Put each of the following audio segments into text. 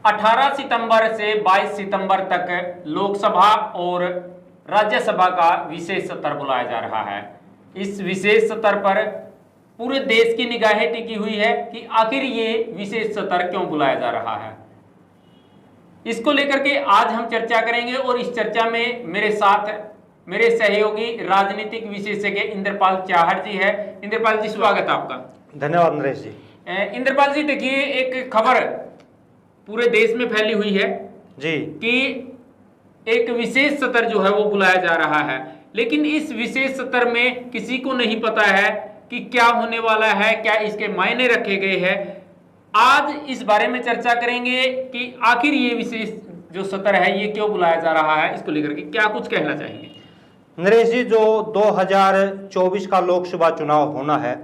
18 सितंबर से 22 सितंबर तक लोकसभा और राज्यसभा का विशेष सत्र बुलाया जा रहा है। इस विशेष सत्र पर पूरे देश की निगाहें टिकी हुई है कि आखिर ये विशेष सत्र क्यों बुलाया जा रहा है। इसको लेकर के आज हम चर्चा करेंगे और इस चर्चा में मेरे साथ मेरे सहयोगी राजनीतिक विशेषज्ञ इंद्रपाल चाहर जी है। इंद्रपाल जी, स्वागत है आपका। धन्यवाद नरेश जी। इंद्रपाल जी, देखिए, एक खबर पूरे देश में फैली हुई है जी कि एक विशेष सत्र जो है वो बुलाया जा रहा है, लेकिन इस विशेष सत्र में किसी को नहीं पता है कि क्या होने वाला है, क्या इसके मायने रखे गए हैं। आज इस बारे में चर्चा करेंगे कि आखिर ये विशेष जो सत्र है ये क्यों बुलाया जा रहा है। इसको लेकर के क्या कुछ कहना चाहेंगे? नरेश जी, जो 2024 का लोकसभा चुनाव होना है,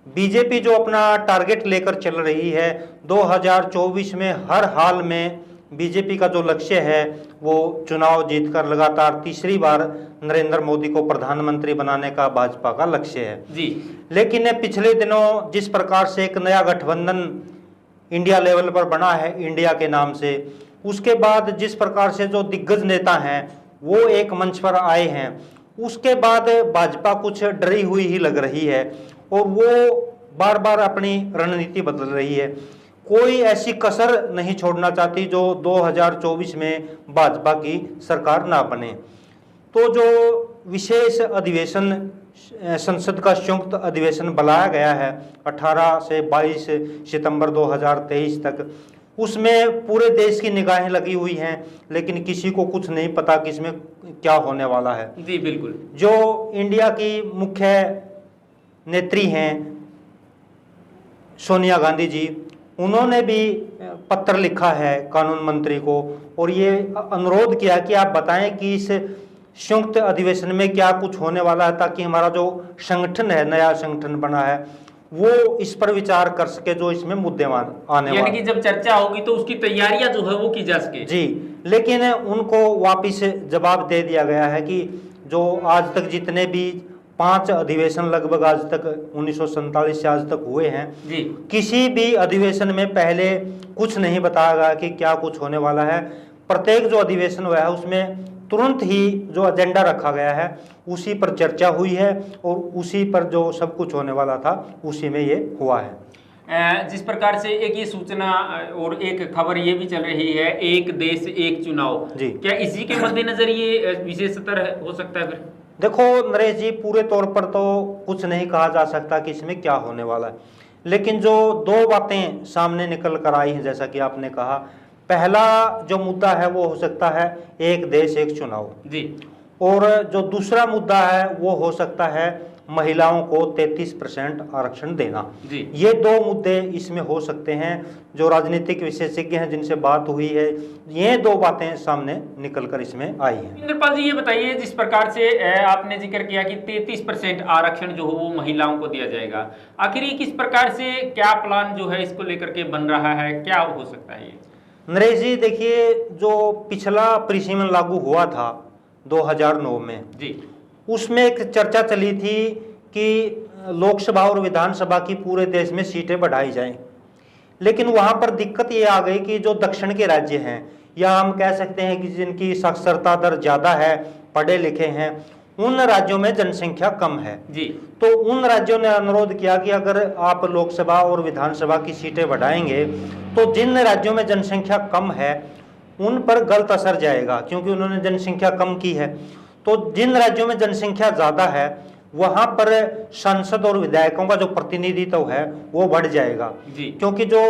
बीजेपी जो अपना टारगेट लेकर चल रही है 2024 में हर हाल में बीजेपी का जो लक्ष्य है वो चुनाव जीतकर लगातार तीसरी बार नरेंद्र मोदी को प्रधानमंत्री बनाने का भाजपा का लक्ष्य है जी। लेकिन पिछले दिनों जिस प्रकार से एक नया गठबंधन इंडिया लेवल पर बना है इंडिया के नाम से, उसके बाद जिस प्रकार से जो दिग्गज नेता हैं वो एक मंच पर आए हैं, उसके बाद भाजपा कुछ डरी हुई ही लग रही है और वो बार बार अपनी रणनीति बदल रही है। कोई ऐसी कसर नहीं छोड़ना चाहती जो 2024 में भाजपा की सरकार ना बने। तो जो विशेष अधिवेशन संसद का संयुक्त अधिवेशन बुलाया गया है 18 से 22 सितंबर 2023 तक, उसमें पूरे देश की निगाहें लगी हुई हैं, लेकिन किसी को कुछ नहीं पता कि इसमें क्या होने वाला है। जी बिल्कुल। जो इंडिया की मुख्य नेत्री हैं सोनिया गांधी जी, उन्होंने भी पत्र लिखा है कानून मंत्री को और ये अनुरोध किया कि आप बताएं कि इस संयुक्त अधिवेशन में क्या कुछ होने वाला है, ताकि हमारा जो संगठन है, नया संगठन बना है, वो इस पर विचार कर सके जो इसमें मुद्दे आने यानी कि जब चर्चा होगी तो उसकी तैयारियां जो है वो की जा सके। जी, लेकिन उनको वापिस जवाब दे दिया गया है कि जो आज तक जितने भी 5 अधिवेशन लगभग आज तक 1947 से आज तक हुए हैं जी, किसी भी अधिवेशन में पहले कुछ नहीं बताया गया कि क्या कुछ होने वाला है। प्रत्येक जो अधिवेशन हुआ है उसमें तुरंत ही जो एजेंडा रखा गया है उसी पर चर्चा हुई है और उसी पर जो सब कुछ होने वाला था उसी में ये हुआ है। जिस प्रकार से एक ये सूचना और एक खबर ये भी चल रही है, एक देश एक चुनाव जी, क्या इसी के मद्देनजर ये विशेष सत्र हो सकता है? फिर देखो नरेश जी, पूरे तौर पर तो कुछ नहीं कहा जा सकता कि इसमें क्या होने वाला है, लेकिन जो दो बातें सामने निकल कर आई हैं, जैसा कि आपने कहा, पहला जो मुद्दा है वो हो सकता है एक देश एक चुनाव जी, और जो दूसरा मुद्दा है वो हो सकता है महिलाओं को 33% आरक्षण देना जी। ये दो मुद्दे इसमें हो सकते हैं। जो राजनीतिक विशेषज्ञ हैं जिनसे बात हुई है, ये दो बातें सामने निकलकर इसमें आई हैं। इंद्रपाल जी, ये बताइए, जिस प्रकार से आपने जिक्र किया कि 33% आरक्षण जो हो वो महिलाओं को दिया जाएगा, आखिर ये किस प्रकार से क्या प्लान जो है इसको लेकर के बन रहा है, क्या हो सकता है ये? नरेश जी, देखिए, जो पिछला परिसीमन लागू हुआ था 2009 में जी, उसमें एक चर्चा चली थी कि लोकसभा और विधानसभा की पूरे देश में सीटें बढ़ाई जाएं, लेकिन वहां पर दिक्कत ये आ गई कि जो दक्षिण के राज्य हैं या हम कह सकते हैं कि जिनकी साक्षरता दर ज़्यादा है, पढ़े लिखे हैं, उन राज्यों में जनसंख्या कम है जी। तो उन राज्यों ने अनुरोध किया कि अगर आप लोकसभा और विधानसभा की सीटें बढ़ाएंगे तो जिन राज्यों में जनसंख्या कम है उन पर गलत असर जाएगा, क्योंकि उन्होंने जनसंख्या कम की है। तो जिन राज्यों में जनसंख्या ज़्यादा है वहाँ पर सांसद और विधायकों का जो प्रतिनिधित्व है वो बढ़ जाएगा जी। क्योंकि जो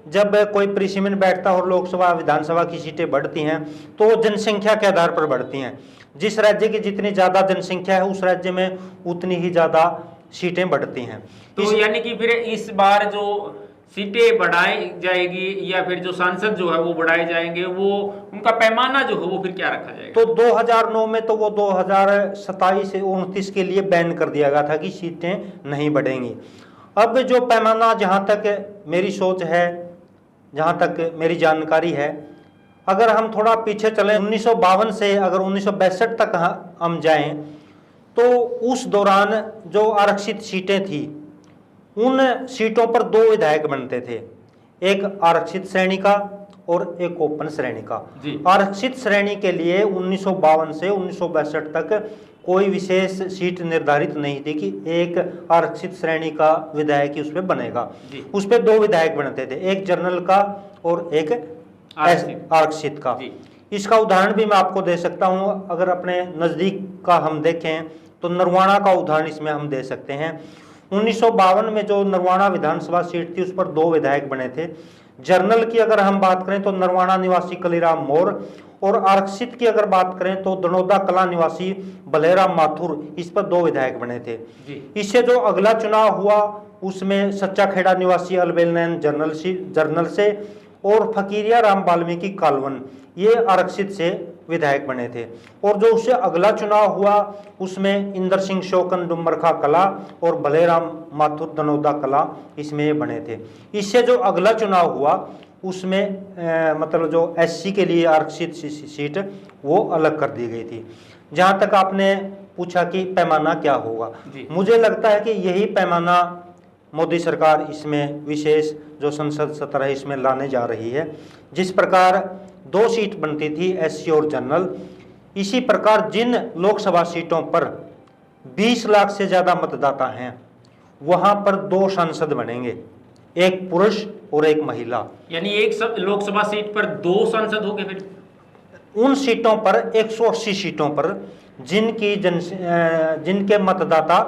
जब कोई परिसीमन बैठता है और लोकसभा विधानसभा की सीटें बढ़ती हैं तो जनसंख्या के आधार पर बढ़ती हैं। जिस राज्य की जितनी ज़्यादा जनसंख्या है उस राज्य में उतनी ही ज़्यादा सीटें बढ़ती हैं। तो यानी कि फिर इस बार जो सीटें बढ़ाई जाएगी या फिर जो सांसद जो है वो बढ़ाए जाएंगे, वो उनका पैमाना जो है वो फिर क्या रखा जाएगा? तो 2009 में तो वो 2027 से 29 के लिए बैन कर दिया गया था कि सीटें नहीं बढ़ेंगी। अब जो पैमाना, जहाँ तक मेरी सोच है, जहाँ तक मेरी जानकारी है, अगर हम थोड़ा पीछे चलें 1952 से अगर 1962 तक हम जाएं तो उस दौरान जो आरक्षित सीटें थी उन सीटों पर 2 विधायक बनते थे, एक आरक्षित श्रेणी का और एक ओपन श्रेणी का। जी। आरक्षित श्रेणी के लिए 1952 से 1962 तक कोई विशेष सीट निर्धारित नहीं थी कि एक आरक्षित श्रेणी का विधायक ही उसमें बनेगा। जी। उस पे 2 विधायक बनते थे, एक जनरल का और एक आरक्षित का। जी। इसका उदाहरण भी मैं आपको दे सकता हूं। अगर अपने नजदीक का हम देखें तो नरवाना का उदाहरण इसमें हम दे सकते हैं। 1952 में जो नरवाना विधानसभा सीट थी उस पर 2 विधायक बने थे। जनरल की अगर हम बात करें तो नरवाना निवासी कलीराम मोर, और आरक्षित की अगर बात करें तो दनोदा कला निवासी बलेराम माथुर, इस पर 2 विधायक बने थे। इससे जो अगला चुनाव हुआ उसमें सच्चा खेड़ा निवासी अलबेलनैन जनरल से और फकीरिया राम वाल्मीकि कालवन, ये आरक्षित से विधायक बने थे। और जो उससे अगला चुनाव हुआ उसमें इंदर सिंह शोकन डुमरखा कला और बलेराम माथुर दनोदा कला, इसमें बने थे। इससे जो अगला चुनाव हुआ उसमें मतलब जो एससी के लिए आरक्षित सीट वो अलग कर दी गई थी। जहां तक आपने पूछा कि पैमाना क्या होगा, मुझे लगता है कि यही पैमाना मोदी सरकार इसमें विशेष जो संसद सत्र है इसमें लाने जा रही है। जिस प्रकार 2 सीट बनती थी एससी और जनरल, इसी प्रकार जिन लोकसभा सीटों पर 20 लाख से ज्यादा मतदाता हैं वहां पर 2 सांसद बनेंगे, एक पुरुष और एक महिला। यानी एक लोकसभा सीट पर 2 सांसद होंगे। फिर उन सीटों पर 180 सीटों पर जिनके मतदाता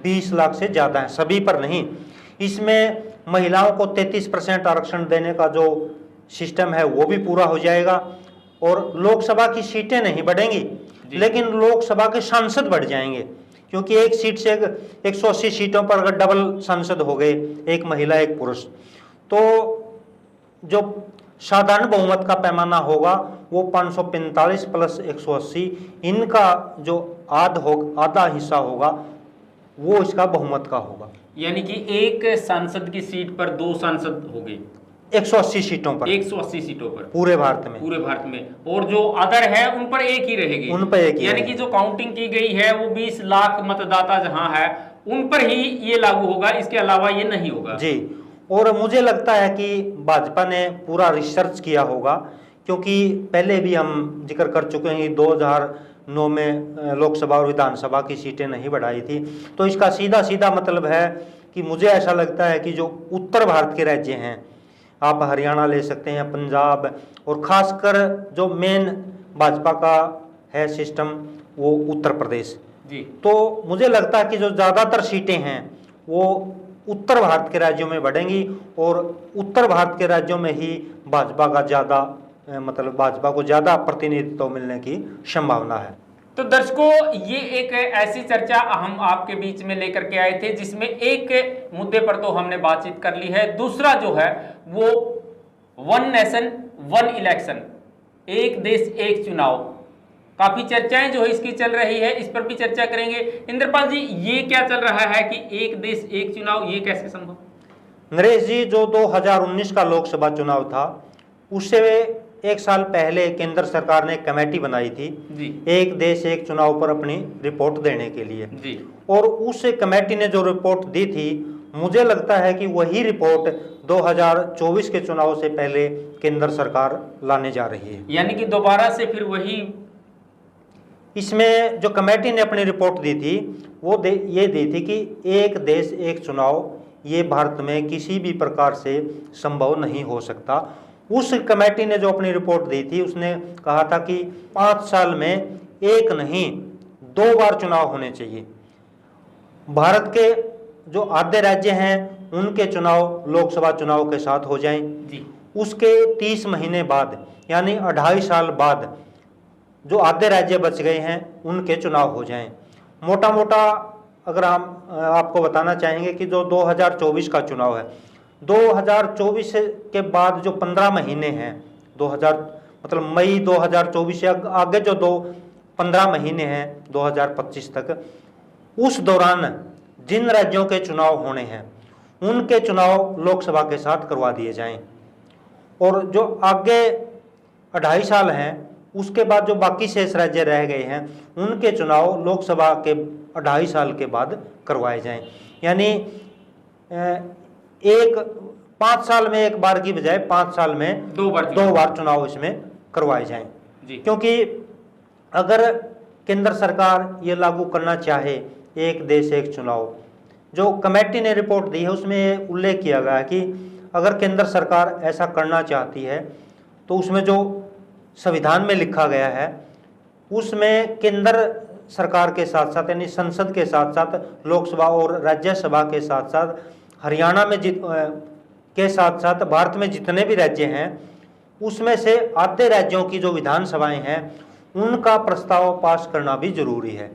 20 लाख से ज्यादा हैं, सभी पर नहीं। इसमें महिलाओं को 33% आरक्षण देने का जो सिस्टम है वो भी पूरा हो जाएगा। और लोकसभा की सीटें नहीं बढ़ेंगी लेकिन लोकसभा के सांसद बढ़ जाएंगे, क्योंकि एक सीट से 180 सीटों पर अगर डबल सांसद हो गए, एक महिला एक पुरुष, तो जो साधारण बहुमत का पैमाना होगा वो 545 प्लस 180, इनका जो आधा हिस्सा होगा वो इसका बहुमत का होगा। यानी कि एक सांसद की सीट पर 2 सांसद हो गए 180 सीटों पर, 180 सीटों पर पूरे भारत में। और जो अदर है उन पर एक ही रहेगी, उन पर एक ही। यानी कि जो काउंटिंग की गई है वो 20 लाख मतदाता जहां है उन पर ही ये लागू होगा, इसके अलावा ये नहीं होगा। जी। और मुझे लगता है कि भाजपा ने पूरा रिसर्च किया होगा, क्योंकि पहले भी हम जिक्र कर चुके हैं 2009 में लोकसभा और विधानसभा की सीटें नहीं बढ़ाई थी। तो इसका सीधा सीधा मतलब है कि मुझे ऐसा लगता है कि जो उत्तर भारत के राज्य हैं, आप हरियाणा ले सकते हैं, पंजाब, और खासकर जो मेन भाजपा का है सिस्टम वो उत्तर प्रदेश जी। तो मुझे लगता है कि जो ज़्यादातर सीटें हैं वो उत्तर भारत के राज्यों में बढ़ेंगी और उत्तर भारत के राज्यों में ही भाजपा का ज़्यादा मतलब भाजपा को ज़्यादा प्रतिनिधित्व मिलने की संभावना है। तो दर्शकों, ये एक ऐसी चर्चा हम आपके बीच में लेकर के आए थे जिसमें एक मुद्दे पर तो हमने बातचीत कर ली है, दूसरा जो है वो 1 नेशन 1 इलेक्शन, एक देश एक चुनाव, काफी चर्चाएं जो है इसकी चल रही है, इस पर भी चर्चा करेंगे। इंद्रपाल जी, ये क्या चल रहा है कि एक देश एक चुनाव, ये कैसे संभव? नरेश जी, जो 2019 का लोकसभा चुनाव था उससे 1 साल पहले केंद्र सरकार ने कमेटी बनाई थी जी। एक देश एक चुनाव पर अपनी रिपोर्ट देने के लिए जी। और उस कमेटी ने जो रिपोर्ट दी थी, मुझे लगता है कि वही रिपोर्ट 2024 के चुनाव से पहले केंद्र सरकार लाने जा रही है। यानी कि दोबारा से फिर वही, इसमें जो कमेटी ने अपनी रिपोर्ट दी थी वो ये दी थी कि एक देश एक चुनाव ये भारत में किसी भी प्रकार से संभव नहीं हो सकता। उस कमेटी ने जो अपनी रिपोर्ट दी थी उसने कहा था कि 5 साल में एक नहीं 2 बार चुनाव होने चाहिए। भारत के जो आधे राज्य हैं उनके चुनाव लोकसभा चुनाव के साथ हो जाएं जी। उसके 30 महीने बाद यानी 2.5 साल बाद जो आधे राज्य बच गए हैं उनके चुनाव हो जाएं। मोटा मोटा अगर हम आपको बताना चाहेंगे कि जो 2024 का चुनाव है, 2024 के बाद जो 15 महीने हैं, 2000 मतलब मई 2024 से आगे जो 15 महीने हैं 2025 तक, उस दौरान जिन राज्यों के चुनाव होने हैं उनके चुनाव लोकसभा के साथ करवा दिए जाएं और जो आगे 2.5 साल हैं उसके बाद जो बाकी शेष राज्य रह गए हैं उनके चुनाव लोकसभा के 2.5 साल के बाद करवाए जाएं। यानी एक 5 साल में एक बार की बजाय 5 साल में 2 बार चुनाव इसमें करवाए जाएं। जी। क्योंकि अगर केंद्र सरकार ये लागू करना चाहे एक देश एक चुनाव, जो कमेटी ने रिपोर्ट दी है उसमें उल्लेख किया गया है कि अगर केंद्र सरकार ऐसा करना चाहती है तो उसमें जो संविधान में लिखा गया है उसमें केंद्र सरकार के साथ साथ यानी संसद के साथ साथ लोकसभा और राज्यसभा के साथ साथ हरियाणा में के साथ साथ भारत में जितने भी राज्य हैं उसमें से आधे राज्यों की जो विधानसभाएं हैं उनका प्रस्ताव पास करना भी जरूरी है।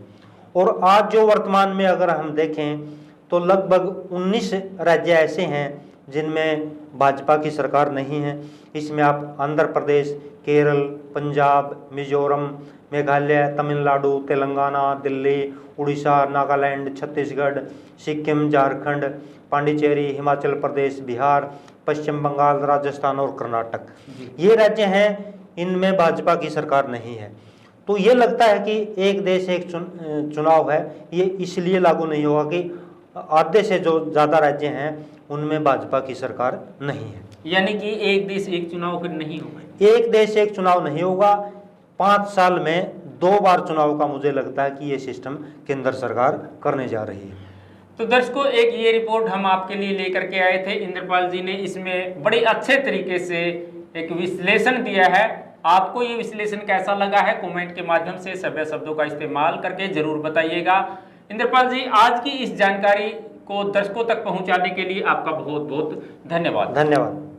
और आज जो वर्तमान में अगर हम देखें तो लगभग 19 राज्य ऐसे हैं जिनमें भाजपा की सरकार नहीं है। इसमें आप आंध्र प्रदेश, केरल, पंजाब, मिजोरम, मेघालय, तमिलनाडु, तेलंगाना, दिल्ली, उड़ीसा, नागालैंड, छत्तीसगढ़, सिक्किम, झारखंड, पांडिचेरी, हिमाचल प्रदेश, बिहार, पश्चिम बंगाल, राजस्थान और कर्नाटक, ये राज्य हैं, इनमें भाजपा की सरकार नहीं है। तो ये लगता है कि एक देश एक चुनाव है, ये इसलिए लागू नहीं होगा कि आधे से जो ज़्यादा राज्य हैं उनमें भाजपा की सरकार नहीं है। यानी कि एक देश एक चुनाव फिर नहीं होगा। एक देश एक चुनाव नहीं होगा। 5 साल में 2 बार चुनाव का मुझे लगता है कि ये सिस्टम केंद्र सरकार करने जा रही है। तो दर्शकों, एक ये रिपोर्ट हम आपके लिए लेकर के आए थे। इंद्रपाल जी ने इसमें बड़े अच्छे तरीके से एक विश्लेषण दिया है। आपको ये विश्लेषण कैसा लगा है कमेंट के माध्यम से सभ्य शब्दों का इस्तेमाल करके जरूर बताइएगा। इंद्रपाल जी, आज की इस जानकारी को दर्शकों तक पहुंचाने के लिए आपका बहुत बहुत धन्यवाद। धन्यवाद।